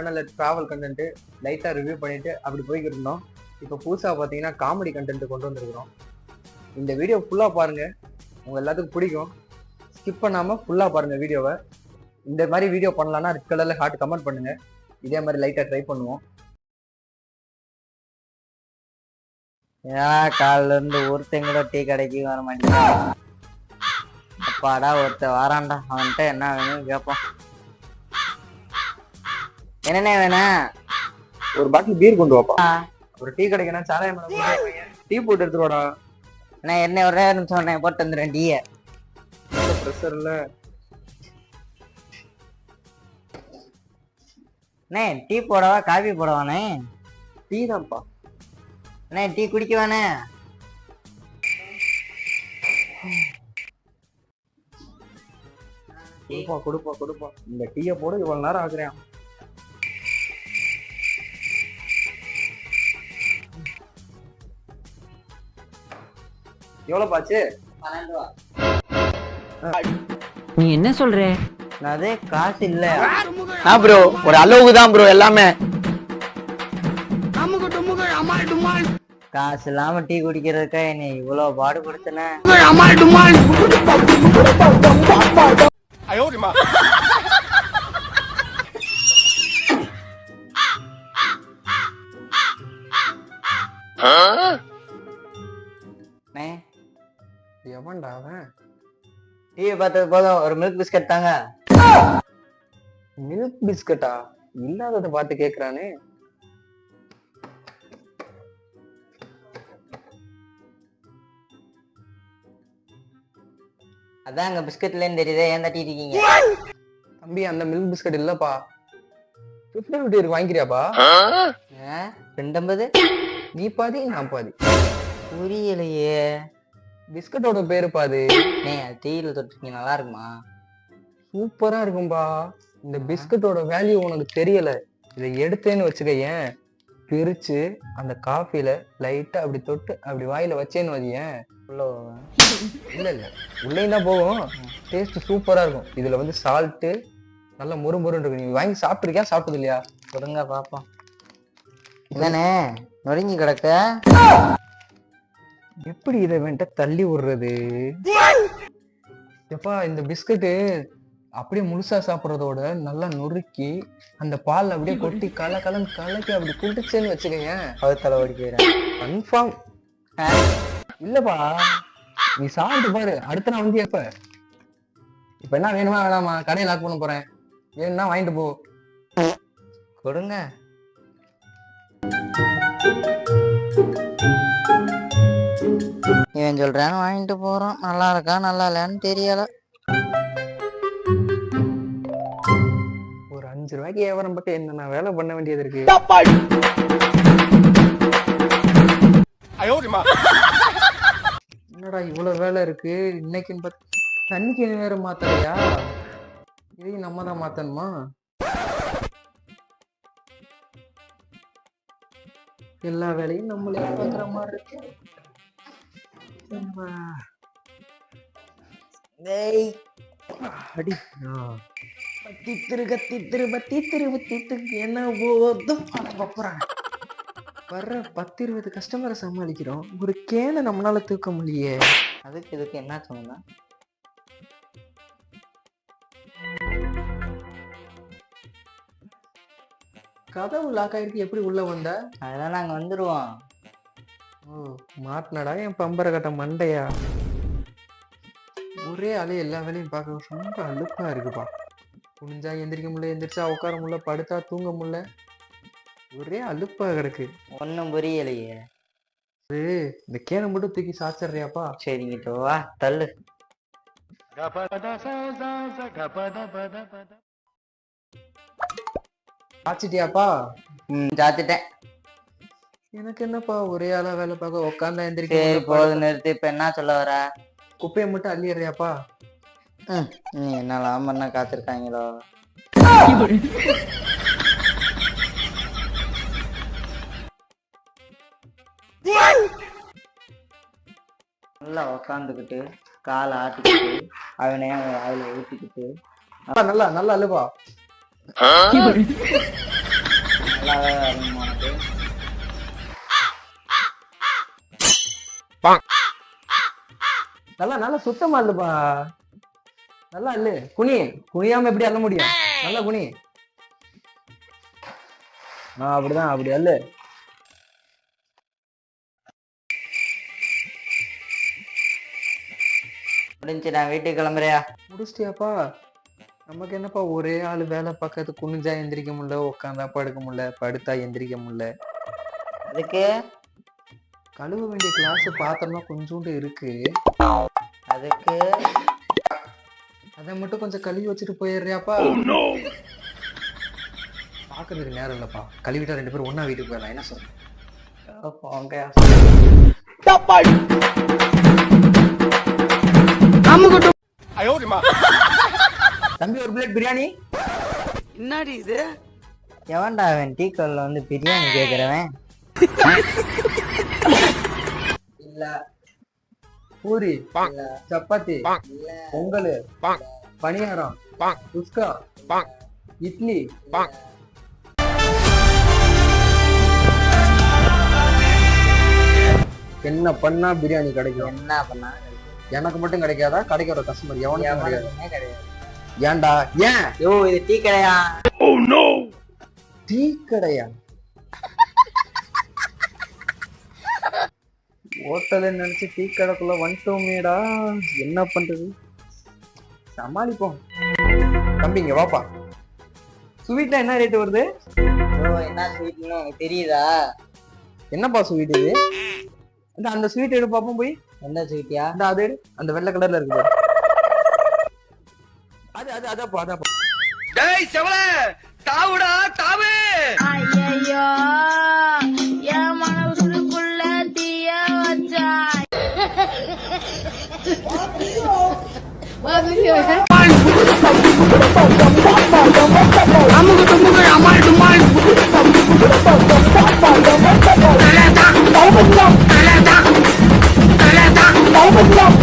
சேனல்ல travel content லைட்டா review பண்ணிட்டு அப்படி போய்கிட்டு இருந்தோம். இப்போ புதுசா பாத்தீங்கன்னா காமெடி கண்டென்ட் கொண்டு வந்திருக்கிறோம். இந்த வீடியோ ஃபுல்லா பாருங்க, உங்க எல்லாத்துக்கும் பிடிக்கும். ஸ்கிப் பண்ணாம ஃபுல்லா பாருங்க வீடியோவை. இந்த மாதிரி வீடியோ பண்ணலாம்னா ரெட் கலர்ல ஹார்ட் கமெண்ட் பண்ணுங்க. இதே மாதிரி லைட்டா ட்ரை பண்ணுவோம். காலில இருந்து ஒருத்தங்களோ டீ கடைக்கு வர மாட்டேங்க. அப்பாடா ஒருத்த வாரான்டா, அவன்கிட்ட என்ன வேணும் கேட்போம். என்னண்ணே வேணும்? ஒரு பாட்டில் பீர் கொண்டு வாப்பா. ஒரு டீ கடைக்குனா சாராயம் டீ போட்டு எடுத்துருவாடா. அண்ணா என்ன ஒரே நிமிஷம் போட்டு வந்துடுறேன் டீயை. ப்ரெஷர்ல அண்ணே டீ போடவா காஃபி போடவாண்ணே? டீ தான்ப்பா. அண்ணே டீ குடிக்கவானே? கொடுப்பா கொடுப்பா கொடுப்பா. இந்த டீயை போடு, இவ்வளவு நேரம் ஆகுறேன். எவ்வளவு பாச்சு? 12 ரூபா. நீ என்ன சொல்ற? அதே காசு இல்ல ப்ரோ, ஒரு அளவுக்கு தான் ப்ரோ எல்லாமே. காசு இல்லாம டீ குடிக்கிறதுக்கா என்ன இவ்வளவு பாடுபடுத்தின? எவன்டா அவன்? டிவி பார்த்தது போதும், ஒரு மில்க் பிஸ்கட் தாங்க. மில்க் பிஸ்கட்டா? இல்லாததை பார்த்து கேக்குறானே. அதான் அங்க பிஸ்கட்ல இருந்து தெரியுதே, ஏன் தட்டிட்டு இருக்கீங்க? தம்பி அந்த மில்க் பிஸ்கட் இல்லப்பா. 50-50 இருக்கு, வாங்கிக்கிறியாப்பா? 250. நீ பாதி நான் பாதி. புரியலையே. பிஸ்கட்டோட பேரு பாது. டீல தொட்டிருக்கீங்க, நல்லா இருக்குமா? சூப்பரா இருக்கும்பா. இந்த பிஸ்கட்டோட வேல்யூ உனக்கு தெரியல. இதை எடுத்தேன்னு வச்சுக்கேன், பிரிச்சு அந்த காஃபில லைட்டா அப்படி தொட்டு அப்படி வாயில வச்சேன்னு வச்சியேன், இல்ல இல்ல உள்ளேயும் தான் போகும். டேஸ்ட் சூப்பரா இருக்கும். இதுல வந்து சால்ட்டு நல்லா முறுமுறுன்னு இருக்கு. நீ வாங்கி சாப்பிட்டுருக்கியா, சாப்பிட்டது இல்லையா? கொடுங்க பாப்போம். என்னண்ணே நொறுங்கி கிடக்க? எப்படி இதை வேண்ட தள்ளி விடுறது? எப்பா இந்த பிஸ்கட்டு அப்படியே முழுசா சாப்பிட்றதோட நல்லா நொறுக்கி அந்த பால் அப்படியே கொட்டி கலக்கி அப்படி குடிச்சேன்னு வச்சுக்கோங்க, பகுத்தலை ஓடி போயிடும் கன்ஃபார்ம். இல்லப்பா, நீ சாப்பிட்டு பாரு. அடுத்த நான் வந்து இப்ப என்ன வேணுமா வேணாமா? கடையை லாக் பண்ண போறேன், வேணும்னா வாங்கிட்டு போ. கொடுங்க. இவன் சொல்றான்னு வாங்கிட்டு போறோம். நல்லா இருக்கா நல்லா இல்லையான்னு தெரியல. ஒரு 5 ரூபாய்க்கு வியாபாரம் பட்டு என்ன நான் வேலை பண்ண வேண்டியது இருக்கு. என்னடா இவ்வளவு வேலை இருக்கு இன்னைக்குன்னு பார்த்து. தண்ணிக்கு வேற மாத்தலையா? இதையும் நம்ம தான் மாத்தணுமா? எல்லா வேலையும் நம்மளே பாக்குற மாதிரி இருக்கு. அடி என்ன போதும் வர்ற 10-20 கஸ்டமரை சமாளிக்கிறோம், ஒரு கேனை நம்மளால தூக்க முடியே. அதுக்கு இதுக்கு என்ன சொன்னா? கதவு லாக் ஆயிருக்கு, எப்படி உள்ள வந்த? அதெல்லாம் நாங்க வந்துருவோம். ஓ மாட்டினடா என் பம்பரை கட்ட மண்டையா. ஒரே ஆளே எல்லா வேலையும் பார்க்க ரொம்ப அலுப்பா இருக்குப்பா. குனிஞ்சா எந்திரிக்க முடியல, எந்திரிச்சா உட்கார முடியல, படுத்தா தூங்க முடியல, ஒரே அலுப்பா கிடக்கு. ஒன்னும் புரியலையே. இந்த கேனை மட்டும் தூக்கி சாச்சிடுறியாப்பா? சரிங்கிட்ட வா, தள்ளு. சாச்சிட்டியாப்பா? சாத்திட்டேன். எனக்கு என்னப்பா ஒரே ஆளா வேலை பார்க்க உட்காந்தா எந்திரிக்க. சரி போது நிறுத்தி. இப்ப என்ன சொல்ல வர? குப்பையை மட்டும் அள்ளிடுறியாப்பா? நீ என்னலாம் பண்ண காத்திருக்காங்களோ? நல்லா உக்காந்துக்கிட்டு காலை ஆட்டிக்கிட்டு அவனே வாயில ஊத்திக்கிட்டு நல்லா நல்லா அல்லுப்பா. வருமா உனக்கு? நல்லா நல்லா சுத்தமா இல்லப்பா. நல்லா இல்ல. குனி. குனியாம எப்படி அள்ள முடியும்? நல்லா குனி. அப்படிதான், அப்படி அல்ல. முடிஞ்சு நான் வீட்டுக்கு கிளம்புறியா? முடிச்சிட்டியாப்பா? நமக்கு என்னப்பா ஒரே ஆளு வேலை பார்க்கறது, குனிஞ்சா எந்திரிக்க முடியல, உட்காந்தா படுக்க முடியல, படுத்தா எந்திரிக்க முடியல. அதுக்கு கழுவ வேண்டிய கிளாஸ் பாத்திரம்லாம் கொஞ்சோண்டு இருக்கு. அதுக்கு அதை மட்டும் கொஞ்சம் கழுவி வச்சுட்டு போயிடுறியாப்பா? பாக்குறதுக்கு நேரம் இல்லப்பா. கழுவிட்டா 2 பேரும் ஒண்ணா வீட்டுக்கு போயிடலாம். என்ன சொல்ற? போங்க. தம்பி ஒரு பிளேட் பிரியாணி. என்னடி இது? எவன்டா அவன் டீ கல்ல வந்து பிரியாணி கேக்குறவன்? இல்ல. பூரி, சப்பாத்தி, பொங்கல், பணியாரம், குஸ்கா, இட்லி. என்ன பண்ணா பிரியாணி கிடைக்கும்? என்ன பண்ணா எனக்கு மட்டும் கிடைக்காதா? கிடைக்கிற கஸ்டமர் எவனுக்கும் கிடையாது. கிடையாது. ஏன்டா? ஏன்? யோ இது டீ கடையா? டீ கடையா? ஹோட்டல் நினைச்சு டீ கடைக்குள்ள வந்துட்டோமேடா. என்ன பண்றது? சமாளிப்போம். தம்பி இங்க வாப்பா. ஸ்வீட்னா என்ன ரேட் வருது? யோ என்ன ஸ்வீட்னு உனக்கு தெரியுதா? என்னப்பா ஸ்வீட் இது? அந்த ஸ்வீட் எடு பாப்போம் போய். எந்த ஸ்வீட்டியா? அது எடு. அந்த வெள்ளை கலர்ல இருக்குது. அதாப்பா. டேய் செவல தாவுடா தாவு. ஐயோ என் மனசுக்குள்ள தீய வச்சா